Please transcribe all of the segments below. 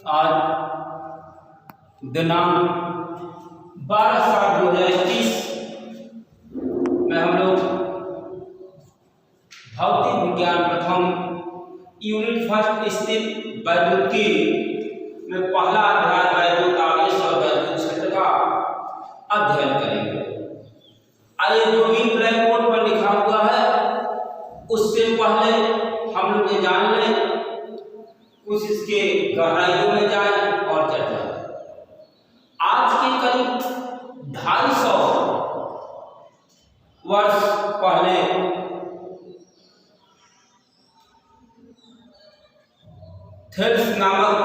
आज दिनांक 12/7/2021 में हम लोग भौतिक विज्ञान प्रथम यूनिट फर्स्ट स्थित वैद्युतिकी में पहला अध्याय वैद्युत आवेश और वैद्युत क्षेत्र का अध्ययन करेंगे। आइए जो भी ब्लैक बोर्ड पर लिखा हुआ है उससे पहले हम लोग ये जान लें, कुछ इसके गहराइयों में जाए और चर्चा करें। आज के करीब 250 वर्ष पहले थेल्स नामक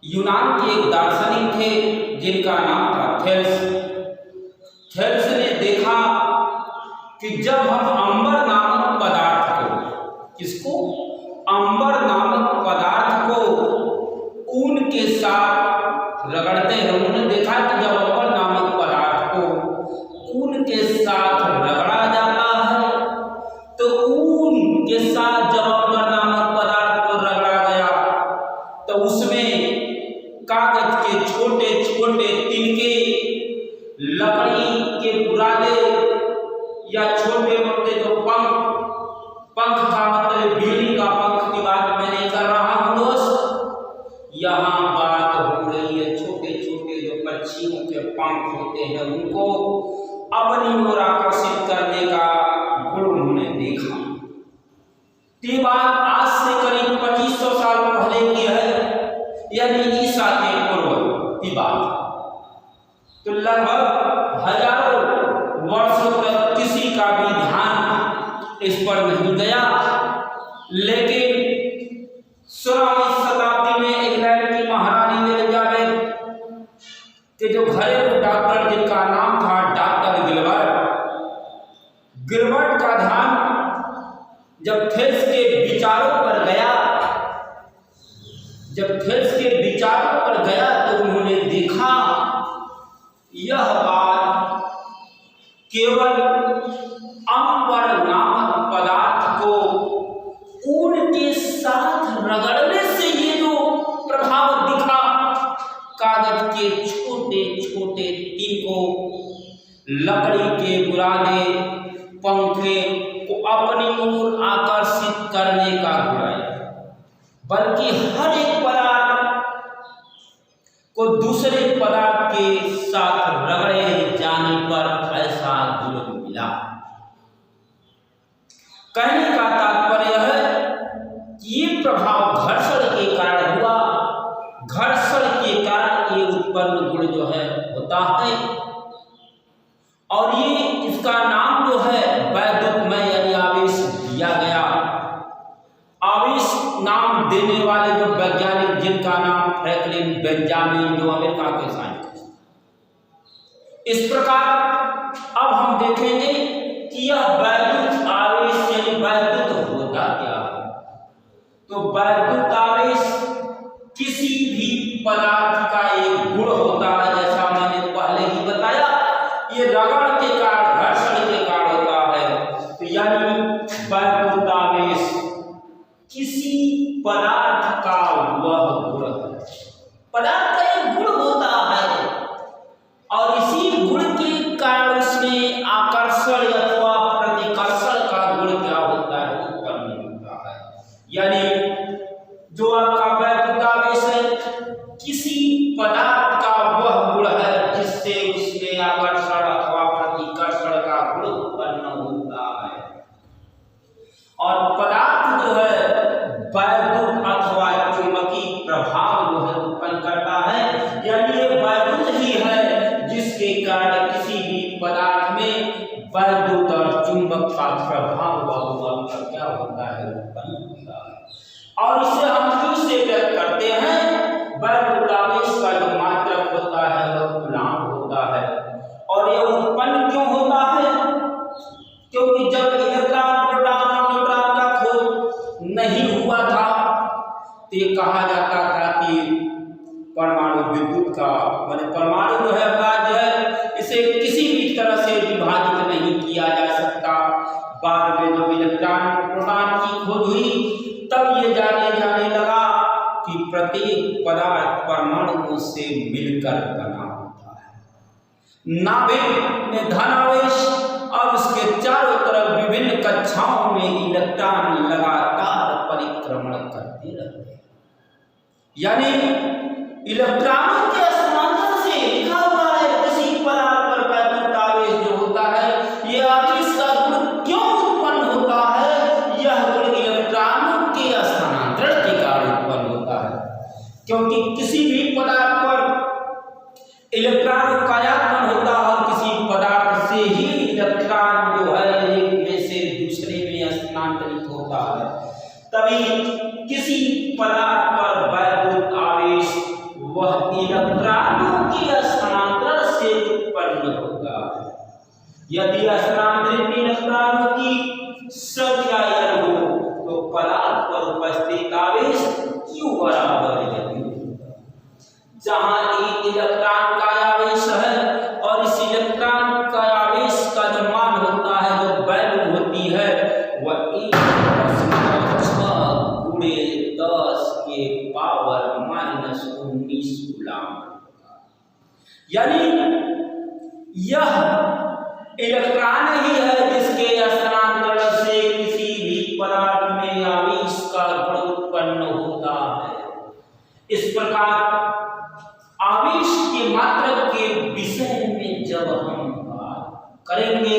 यूनान के एक दार्शनिक थे जिनका नाम था थेल्स। थेल्स ने देखा कि जब हम अंबर नामक पदार्थ को, किसको, अंबर नामक पदार्थ को ऊन के साथ रगड़ते हैं, उन्होंने देखा कि जब अंबर नामक पदार्थ को ऊन के साथ रगड़ा जाता है तो ऊन के साथ जब अंबर नामक पदार्थ को रगड़ा गया तो उसमें कागज के छोटे छोटे तिनके, लकड़ी के बुरादे या छोटे मोटे जो पंख का मतलब बिल्ली का पंख की बात मैं नहीं कर रहा हूं दोस्त, यहाँ बात हो रही है छोटे छोटे जो पक्षियों के पंख होते हैं उनको अपनी ओर आकर्षित करने का गुण उन्होंने देखा। ये बात आज से करीब 2500 साल पहले की है, यानी ईसा के पूर्व की बात। तो लगभग हजारों वर्षों तक किसी का भी ध्यान इस पर नहीं गया, लेकिन 16वीं शताब्दी में इंग्लैंड की महारानी एलिजाबेथ के जो घरेलू डॉक्टर जिनका नाम था डॉक्टर गिलबर्ट का ध्यान जब थेल्स के विचारों पर गया, तो उन्होंने देखा यह बात केवल अंबर नामक पदार्थ को ऊन के साथ रगड़ने से ये जो प्रभाव दिखा, कागज के छोटे छोटे तिनकों, लकड़ी के बुरादे, पंखे को अपनी ओर आकर्षित करने का गुण है, बल्कि हर एक पदार्थ को दूसरे पदार्थ के साथ रगड़े जाने पर ऐसा गुण मिला। कहने का तात्पर्य है कि ये प्रभाव घर्षण के कारण हुआ, घर्षण के कारण ये उत्पन्न गुण जो है होता है, और ये इसका नाम जो है वैद्युतमय यानी आवेश दिया गया। आवेश नाम देने वाले जो वैज्ञानिक जिनका नाम फ्रैंकलिन बेंजामिन, जो अमेरिका के साइंटिस्ट। इस प्रकार अब हम देखेंगे कि यह वैद्युत आवेश यानी वैद्युत होता क्या है। तो वैद्युत आवेश किसी भी पदार्थ का एक गुण होता है, जैसा मैंने पहले ही बताया, ये रगड़ के कारण, घर्षण के कारण होता है। तो यानी वैद्युत आवेश किसी पदार्थ का वह गुण है, पदार्थ का एक गुण होता है और इसी गुण के कारण उसमें आकर्षण अथवा प्रतिकर्षण का गुण क्या होता है, उत्पन्न होता है। यानी जो आपका वैद्युत आवेश है किसी पदार्थ का वह गुण है जिससे उसमें आकर्षण अथवा प्रतिकर्षण का गुण उत्पन्न होता है। और पदार्थ जो है वैद्युत अथवा चुंबकीय प्रभाव जो है उत्पन्न करता है, यानी ये वैद्युत ही है जिसके कारण किसी भी पदार्थ में वैद्युत और चुंबक का प्रभाव क्या होता है, उत्पन्न होता है। और इसे हम क्यों से व्यक्त करते हैं, वैद्युत आवेश का जो मात्रक होता है वह कूलॉम्ब होता है। और यह उत्पन्न क्यों होता है, क्योंकि जब इलेक्ट्रॉन प्रोटॉन और न्यूट्रॉन का खोज नहीं हुआ था तो ये कहा जाता था कि परमाणु विद्युत का माने परमाणु जो है अपराध है, इसे किसी भी तरह से विभाजित नहीं किया जा सकता। बाद में जब इलेक्ट्रॉन प्रोटॉन की खोज हुई तब ये जाने लगा कि प्रत्येक पदार्थ परमाणुओं से मिलकर बना होता है। नाभिक में धनावेश और उसके चारों तरफ विभिन्न कक्षाओं में इलेक्ट्रॉन लगातार परिक्रमण करते रहते हैं। यानी इलेक्ट्रॉनों के समांतर से लिखा हुआ है किसी पदार्थ पर वैद्युत आवेश जो होता है, यह आवेश का गुण क्यों उत्पन्न होता है? यह गुण इलेक्ट्रॉनों के स्थानांतरण के कारण उत्पन्न होता है। क्योंकि किसी भी पदार्थ पर इलेक्ट्रॉन का आगमन होता है और किसी पदार्थ से ही इलेक्ट्रॉन जो है एक में से दूसरे में स्थानांतरित होता है, तभी किसी पदार्थ पर वैद्युत आवेश वह इलेक्ट्रॉनों के स्थानांतरण से उत्पन्न होता है। यदि स्थानांतरित इलेक्ट्रॉनों की संख्या n हो तो पदार्थ पर उपस्थित आवेश Q बराबर n होगा। जहां एक इलेक्ट्रॉन का आवेश है और इस इलेक्ट्रॉन का आवेश का जो मान होता है, जो वैल्यू होती है, वह 1×10⁻⁻19 कूलम। यानी यह इलेक्ट्रॉन ही है जिसके स्थानांतरण से किसी भी पदार्थ में आवेश का गुण उत्पन्न होता है। इस प्रकार आवेश के मात्रक के विषय में जब हम बात करेंगे,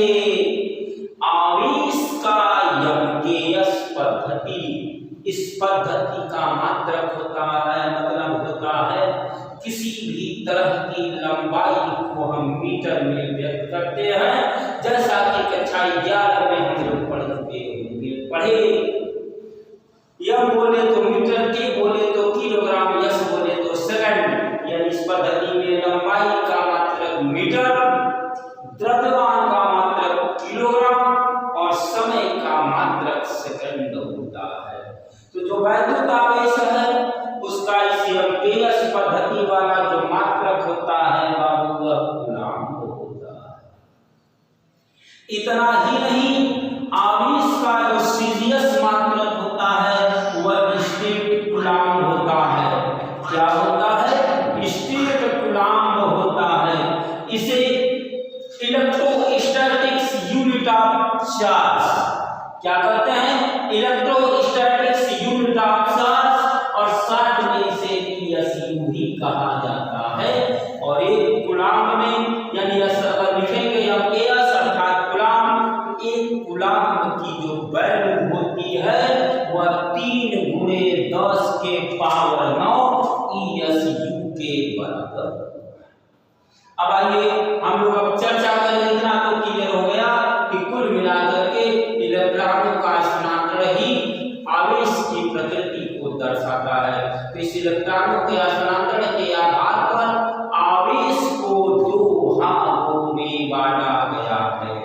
आवेश का यमकेयस पद्धति, इस पद्धति का मात्रक होता है, मतलब होता है किसी भी तरह की लंबाई को हम मीटर में व्यक्त करते हैं। जैसा कि कक्षा 11 में हम लोग पढ़े, यम बोले तो मीटर, के बोले तो किलोग्राम, यस बोले तो सेकंड। यानी इस पद्धति में लंबाई का मात्रक मीटर, द्रव्यमान का मात्रक किलोग्राम और समय का मात्रक सेकंड होता है। तो जो वैद्युत आवेश है उसका इस यमकेयस पद्धति वाला जो मात्रक होता है बाबू, वह कूलम होता है। इतना ही नहीं, आवेश का जो सीजीएस मात्रक होता है वह स्टेट कूलम होता है। क्या होता है? स्टेट कूलम होता है। इसे इलेक्ट्रोस्टैटिक्स यूनिट ऑफ चार्ज क्या कहते हैं? इलेक्ट्रोस्टैटिक्स यूनिट ऑफ चार्ज, और शॉर्ट में इसे ESU ही कहा जाता है। और एक कूलम में, यानी अगर लिखेंगे यमकेयस अर्थात कूलम, एक कूलम की जो वैल्यू होती है वह 3×10⁻⁹ ESU के बराबर। अब आइए हम लोग अब चर्चा करें। इतना तो क्लियर हो गया कि कुल मिलाकर के इलेक्ट्रॉनों का स्थानांतरण ही आवेश की प्रकृति को दर्शाता है। तो इस इलेक्ट्रॉनों के स्थानांतरण के आधार पर आवेश को दो भागों में बांटा गया है।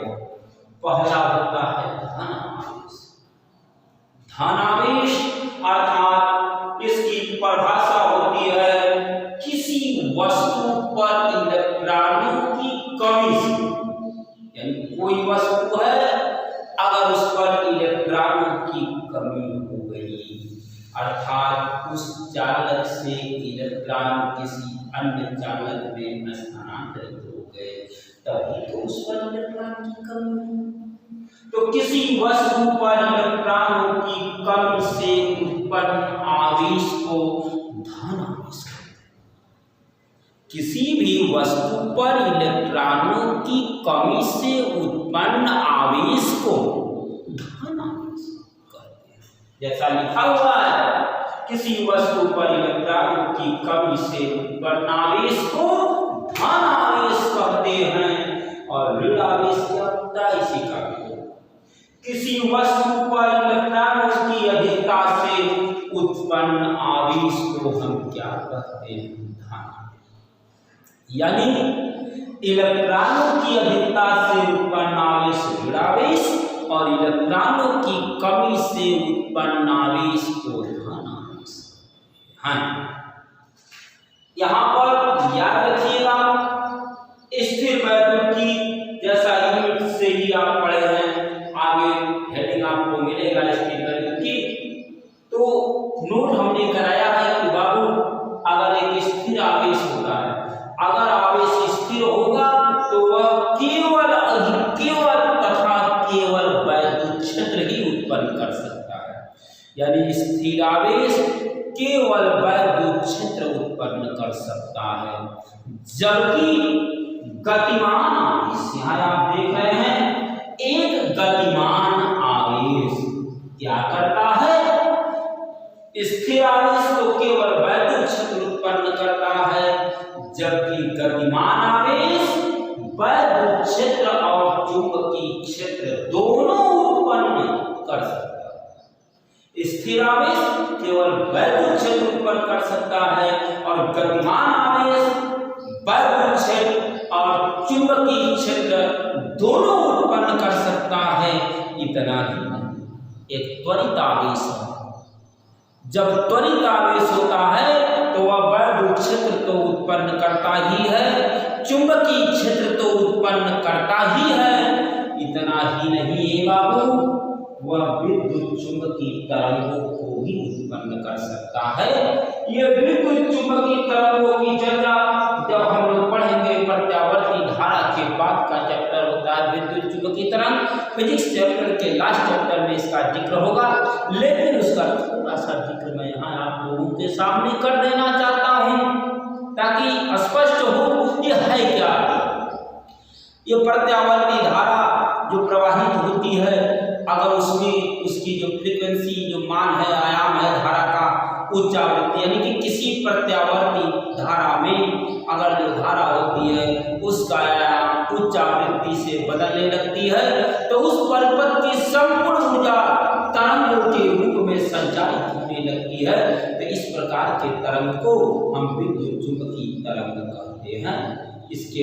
पहला होता है धन आवेश। धन आवेश अर्थात इसकी परिभाषा होती है किसी वस्तु पर इलेक्ट्रॉनों की कमी से, यानी कोई वस्तु है अगर उस पर इलेक्ट्रॉनों की कमी हो गई, अर्थात उस चालक से इलेक्ट्रॉन किसी अन्य चालक में स्थानांतरित हो गए, तभी तो उस पर इलेक्ट्रॉन की कमी है। तो किसी वस्तु पर इलेक्ट्रॉनों की कमी से उत्पन्न आवेश को धन आवेश कहते हैं। किसी भी वस्तु पर इलेक्ट्रॉनों की कमी से उत्पन्न आवेश को धन आवेश कहते हैं। जैसा लिखा हुआ है, किसी वस्तु पर इलेक्ट्रॉनों की कमी से उत्पन्न आवेश को धन आवेश कहते हैं। और ऋण आवेश क्या होता है? इसी का किसी वस्तु पर इलेक्ट्रॉनों की अधिकता से उत्पन्न आवेश को हम क्या कहते हैं? धन। यानी इलेक्ट्रॉनों की अधिकता से उत्पन्न आवेश ऋण आवेश और इलेक्ट्रॉनों की कमी से उत्पन्न आवेश को धन आवेश। हाँ, यहाँ पर याद रखिएगा स्थिर वैद्युत की जैसा यूनिट से ही आप पढ़े हैं, आगे हेडिंग आपको मिलेगा स्थिर वैद्युत की। तो नोट हमने कराया है कि बाबू केवल वैद्युत क्षेत्र उत्पन्न कर सकता है, जबकि गतिमान आवेश, यहाँ आप देख रहे हैं, एक गतिमान आवेश क्या करता है, स्थिर आवेश तो केवल वैद्युत क्षेत्र उत्पन्न करता है, जबकि गतिमान आवेश वैद्युत क्षेत्र और चुंबकीय क्षेत्र दोनों उत्पन्न कर सकता है। स्थिर आवेश केवल वैद्युत क्षेत्र उत्पन्न कर सकता है और गतिमान आवेश वैद्युत क्षेत्र और चुंबकीय क्षेत्र दोनों उत्पन्न कर सकता है। इतना ही नहीं, एक त्वरित आवेश है, जब त्वरित आवेश होता है तो वह वैद्युत क्षेत्र तो उत्पन्न करता ही है, चुंबकीय क्षेत्र तो उत्पन्न करता ही है। इतना ही नहीं है बाबू, वह विद्युत चुंबकीय तरंगों को भी उत्पन्न कर सकता है। ये विद्युत चुंबकीय तरंगों की चर्चा जब हम लोग पढ़ेंगे प्रत्यावर्ती धारा के बाद का चैप्टर होता है विद्युत चुंबकीय तरंग, फिजिक्स चैप्टर के लास्ट चैप्टर में इसका जिक्र होगा, लेकिन उसका थोड़ा सा जिक्र मैं यहाँ आप लोगों के सामने कर देना चाहता हूँ ताकि स्पष्ट हो ये है क्या। ये प्रत्यावर्ती धारा जो प्रवाहित होती है, अगर उसमें उसकी जो फ्रीक्वेंसी जो मान है, आयाम है धारा का, उच्च आवृत्ति यानी कि किसी प्रत्यावर्ती धारा में अगर जो धारा होती है उसका आयाम उच्च आवृत्ति से बदलने लगती है तो उस परिपथ की संपूर्ण ऊर्जा तरंगों के रूप में संचारित होने लगती है। तो इस प्रकार के तरंग को हम विद्युत चुंबकीय तरंग कहते हैं। इसके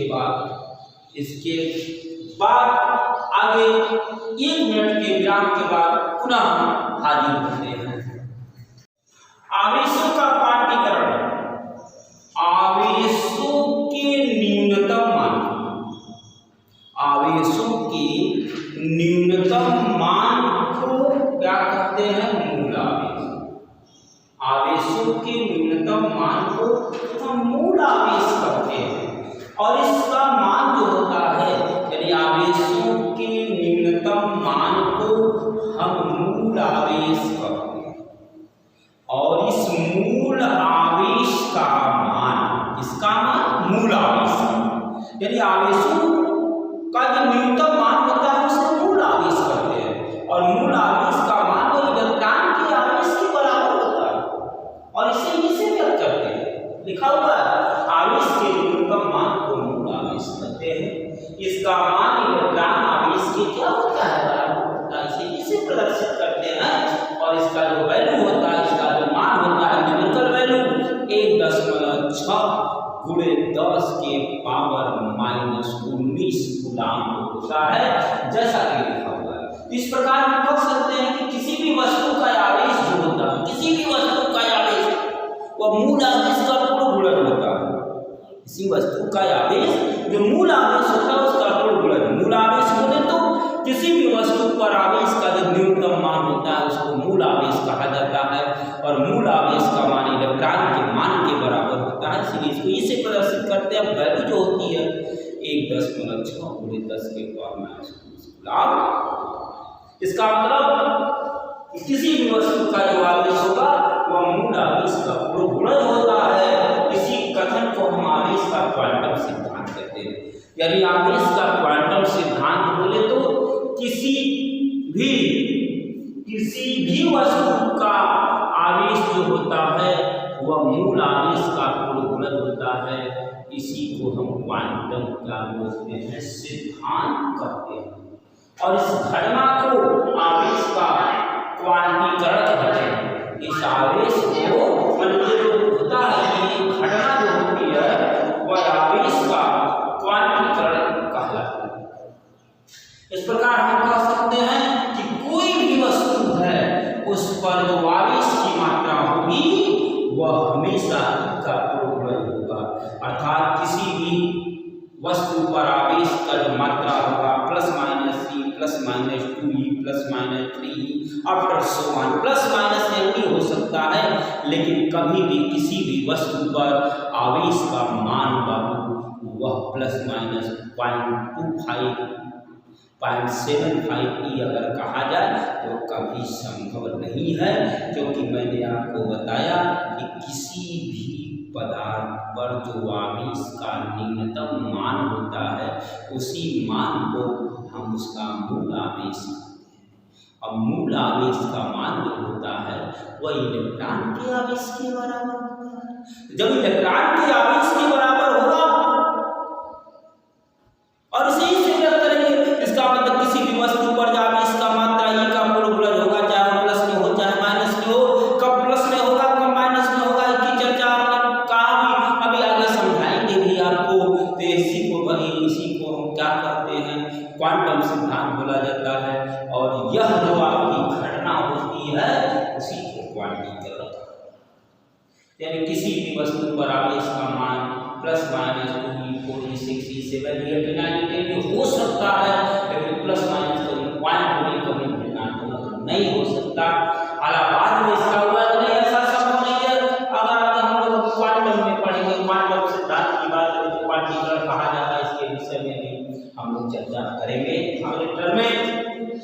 बाद आगे 1 मिनट के विराम के बाद पुनः हाजिर होते हैं। आवेशों का क्वांटीकरण, आवेशों के न्यूनतम मान, आवेशों के न्यूनतम मान को क्या कहते हैं, मूल आवेश। आवेशों के न्यूनतम मान को हम मूल आवेश कहते हैं और इसका मान जो होता है, यानी आवेशों के न्यूनतम मान को हम मूल आवेश कहते हैं और इस मूल आवेश का मान, इसका मान मूल आवेश, यानी आवेशों का जो न्यूनतम मान होता है उसे मूल आवेश कहते हैं और मूल आवेश का मान तो इलेक्ट्रॉन के आवेश के बराबर होता है और इसे व्यक्त करते हैं। लिखा हुआ है आवेश के न्यूनतम मान को मूल आवेश कहते हैं। इसका मान इलेक्ट्रॉन आवेश के क्या होता है, बराबर होता है, इसे प्रदर्शित करते हैं और इसका जो वैल्यू होता है, इसका जो मान होता है, न्यूमेरिकल वैल्यू 1.6 गुणे 10 के पावर -19 कूलाम होता है, जैसा कि लिखा हुआ है। इस प्रकार हम कह सकते हैं कि किसी भी वस्तु का आवेश जो होता है, किसी भी वस्तु का आवेश वह मूल आवेश का पूर्ण गुणन होता है। किसी वस्तु का आवेश जो मूल आवेश होता है उसका पूर्ण गुणन, मूल आवेश बोले तो किसी भी वस्तु पर आवेश का जो न्यूनतम मान होता है उसको मूल आवेश कहा जाता है और मूल आवेश का मान इलेक्ट्रॉन के मान के बराबर होता है, इसलिए इसको इसे प्रदर्शित करते हैं। वैल्यू जो होती है 1.6 गुणे 10 के पावर -19 कूलाम। इसका मतलब किसी भी वस्तु का जो आवेश होगा वह मूल आवेश का पूर्ण गुणन होता है। इसी कथन को हम आवेश का क्वांटम सिद्धांत कहते हैं, यानी आवेश का क्वांटम सिद्धांत बोले तो किसी भी वस्तु का आवेश जो होता है वह मूल आवेश का पूर्ण गुणन होता है। इसी को हम क्वांटम क्या बोलते हैं, सिद्धांत कहते हैं और इस घटना को आवेश का क्वांटीकरण कहते हैं। इस आवेश को होता है कि घटना जो होती है वह आवेश का क्वांटीकरण कहलाता है। इस प्रकार हम कह सकते हैं कि कोई भी वस्तु है उस पर जो आवेश की मात्रा होगी वह हमेशा का पूर्ण गुणन होगा, अर्थात किसी भी वस्तु पर आवेश का जो मात्रा होगा +-3 +-2e +-3e after so on +-n हो सकता है, लेकिन कभी भी किसी भी वस्तु पर आवेश का मान बाबू वह +-0.25 0.75 अगर कहा जाए तो कभी संभव नहीं है, क्योंकि मैंने आपको बताया कि किसी भी पदार्थ पर जो आवेश का न्यूनतम मान होता है उसी मान को हम उसका मूल आवेश कहते हैं। अब मूल आवेश का मान जो होता है वह इलेक्ट्रॉन के आवेश के बराबर होता है। जब इलेक्ट्रॉन के आवेश के बराबर होगा और इसे ही से व्यक्त करेंगे, इसका मतलब किसी भी वस्तु पर आवेश का मात्रा ई का मोलकुलर होगा, चाहे प्लस में हो चाहे माइनस में हो। कब प्लस में होगा कब माइनस में होगा इसकी चर्चा आपने कहा भी अभी आगे समझाएंगे भी आपको। तो इसी को हम क्या कहते हैं, क्वांटम सिद्धांत बोला जाता है। और यह जो आपकी घटना होती है उसी को क्वांटीकरण, यानी किसी भी वस्तु पर आवेश का मान प्लस माइनस 2 4 6 7 8 9 10 हो सकता है, लेकिन प्लस माइनस कभी पॉइंट कभी भिन्नात्मक नहीं हो सकता। बाद में इसका हुआ तो नहीं, ऐसा संभव नहीं है। अगर आगे हम लोग क्वांटम में पढ़ेंगे, क्वांटम सिद्धांत की बात करें तो क्वांटीकरण कहा जाता है, इसके विषय में भी हम लोग चर्चा करेंगे अगले टर्म में।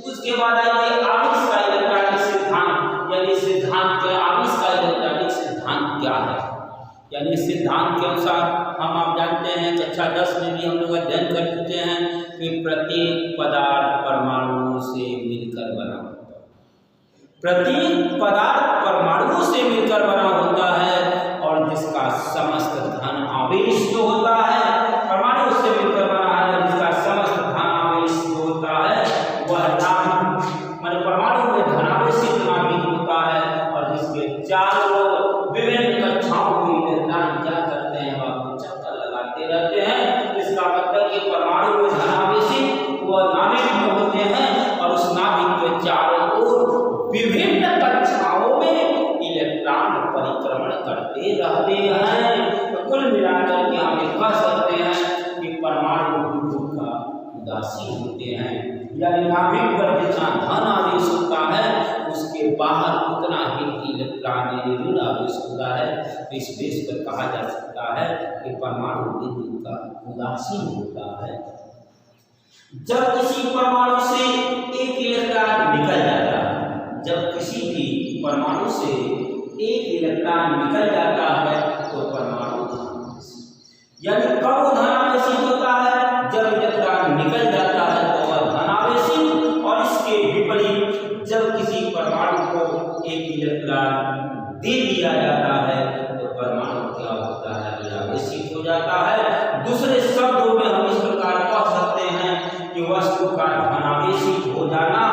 उसके बाद आएंगे आवेश का इलेक्ट्रॉनिक सिद्धांत, यानी सिद्धांत के आवेश का इलेक्ट्रॉनिक सिद्धांत क्या है। यानी सिद्धांत के अनुसार हम आप जानते हैं कक्षा 10 में भी हम लोग अध्ययन कर चुके हैं कि प्रत्येक पदार्थ परमाणुओं से मिलकर बना होता है। प्रत्येक पदार्थ परमाणुओं से मिलकर बना होता है और जिसका समस्त धन आवेश जो होता है परमाणु से मिलकर बना है, जिसका समस्त धन आवेश जो होता है वह नाभिक, माने परमाणु में धनावेशित नाभिक होता है और जिसके चारों विभिन्न कक्षाओं में इलेक्ट्रॉन क्या करते हैं वह चक्कर लगाते रहते हैं। इसका मतलब कि परमाणु में धनावेशित वह नाभिक में होते हैं और उस नाभिक के चारों ओर विभिन्न कक्षाओं में इलेक्ट्रॉन परिक्रमण करते रहते हैं। तो कुल मिलाकर के हम कह सकते हैं कि परमाणु विद्युत का उदासीन होते हैं, यानी नाभिक पर जितना धन आवेश होता है उसके बाहर उतना ही इलेक्ट्रॉन यानी ऋण आवेश होता है। तो इस बेस पर कहा जा सकता है कि परमाणु विद्युत का उदासीन होता है। जब किसी परमाणु से एक इलेक्ट्रॉन निकल जाता है, जब किसी भी परमाणु से एक इलेक्ट्रॉन निकल जाता है तो परमाणु यानी कब धनावेशित होता है, जब इलेक्ट्रॉन निकल जाता है तो वह धनावेशित, और इसके विपरीत जब किसी परमाणु को एक इलेक्ट्रॉन दे दिया जाता है तो परमाणु क्या होता है, ऋणावेशित हो जाता है। दूसरे शब्दों में हम इस प्रकार कह सकते हैं कि वस्तु का धनावेशित हो जाना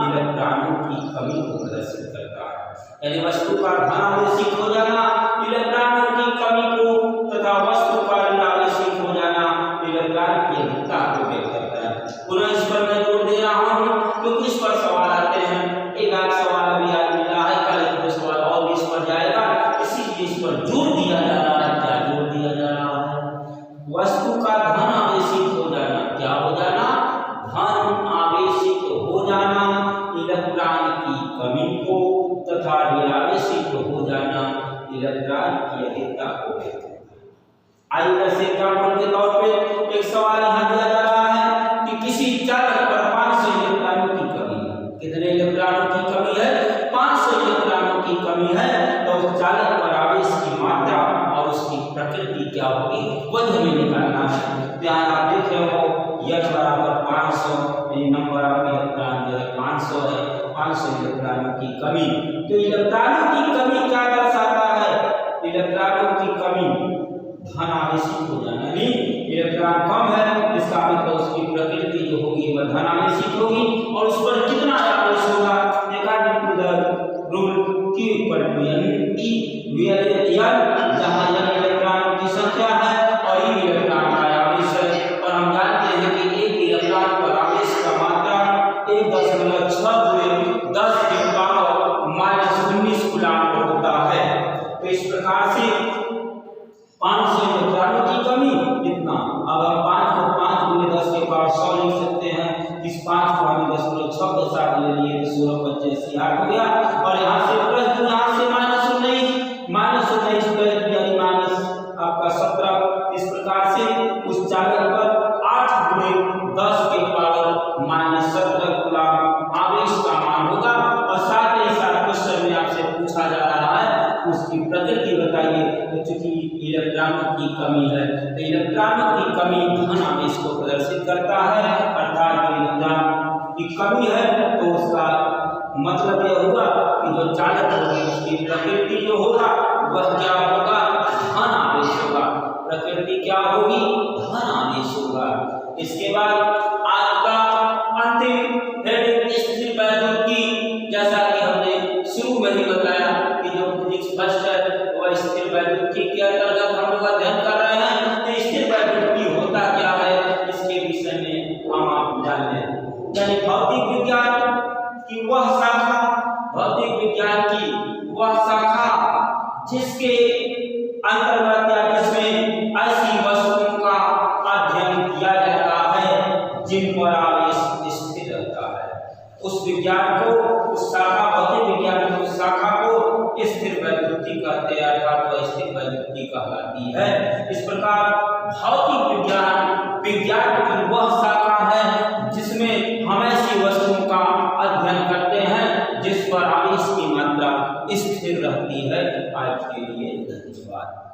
इलेक्ट्रॉनों की कमी को प्रदर्शित करता है। यानी वस्तु का धनावेशित हो जाना इलेक्ट्रॉनों की कमी को तथा वस्तु का ऋणावेशित हो जाना इलेक्ट्रॉन की अधिकता को व्यक्त करता है। पुनः इस पर मैं जोर दे रहा हूँ क्योंकि इस पर सवाल आते हैं। एक आध सवाल अभी आज मिला है, कल एक दो सवाल और भी इस पर जाएगा, इसीलिए इस पर जोर दिया जा रहा है। क्या जोर दिया जा रहा है? वस्तु का धन आवेशित हो जाना, क्या हो जाना, धन आवेशित हो जाना इलेक्ट्रॉन की कमी को तथा ऋणावेशित हो जाना इलेक्ट्रॉन की अधिकता को व्यक्त करता है। आइए जैसे एग्जाम्पल के तौर पे एक सवाल यहाँ दिया जा रहा है कि किसी चालक पर 500 इलेक्ट्रॉनों की कमी है। कितने इलेक्ट्रॉनों की कमी है? 500 इलेक्ट्रॉनों की कमी है। तो उस चालक पर आवेश की मात्रा और उसकी प्रकृति क्या होगी वह हमें निकालना है। यहाँ आप देख रहे हो यह बराबर 500, नंबर ऑफ इलेक्ट्रॉन जो है 500 है, 500 इलेक्ट्रॉनों की कमी। तो इलेक्ट्रॉनों की कमी क्या दर्शाता है? इलेक्ट्रॉनों की कमी धन आवेशित हो जाना, यानी इलेक्ट्रॉन कम है, इसका मतलब उसकी प्रकृति जो होगी वह धन आवेशित होगी और उस पर कितना आवेश होगा, according to the rule Q = E, जहाँ n इलेक्ट्रॉनों की संख्या है और E इलेक्ट्रॉन का आवेश है। और हम जानते हैं कि एक इलेक्ट्रॉन पर आवेश का मात्रा 1.6 10 की पावर -19 कूलम्ब होता है। तो इस प्रकार से 500 इलेक्ट्रॉनों की कमी कितना, अब हम 5 को 5 × 10 के पावर 100 लिख सकते हैं। इस 5 को हमने 10.6 के साथ ले लिए तो 16 25 60 हो गया और यहाँ से प्लस यहाँ से -19 यानी माइनस आपका 17 तो चूंकि इलेक्ट्रॉनों की कमी है तो इलेक्ट्रॉनों की कमी धन आवेश को प्रदर्शित करता है, अर्थात इलेक्ट्रॉन की कमी है तो उसका मतलब यह हुआ कि जो चालक होगी उसकी प्रकृति जो होगा वह क्या होगा, धन आवेश होगा। प्रकृति क्या होगी, धन आवेश होगा। इसके बाद आपका अंतिम हेडिंग स्थिर वैद्युत की, जैसा कि हमने शुरू में ही बताया कि जो फिजिक्स फर्स्ट है वह स्थिर वैद्युत के अंतर्गत हम लोग अध्ययन कर रहे हैं। तो स्थिर वैद्युत होता क्या है इसके विषय में हम आप जान लें। यानी भौतिक विज्ञान की वह शाखा, भौतिक विज्ञान की वह शाखा जिसके अंतर्गत या जिसमें ऐसी वस्तुओं का अध्ययन किया जाता है जिन पर आवेश स्थिर रहता है, उस विज्ञान को, उस शाखा, भौतिक विज्ञान की उस शाखा को स्थिर वैद्युति कहते हैं, अर्थात वह स्थिर वैद्युति कहलाती है। इस प्रकार भौतिक विज्ञान की वह शाखा है जिसमें हम ऐसी वस्तुओं का अध्ययन करते हैं जिस पर आवेश की मात्रा स्थिर रहती है। आज के लिए धन्यवाद।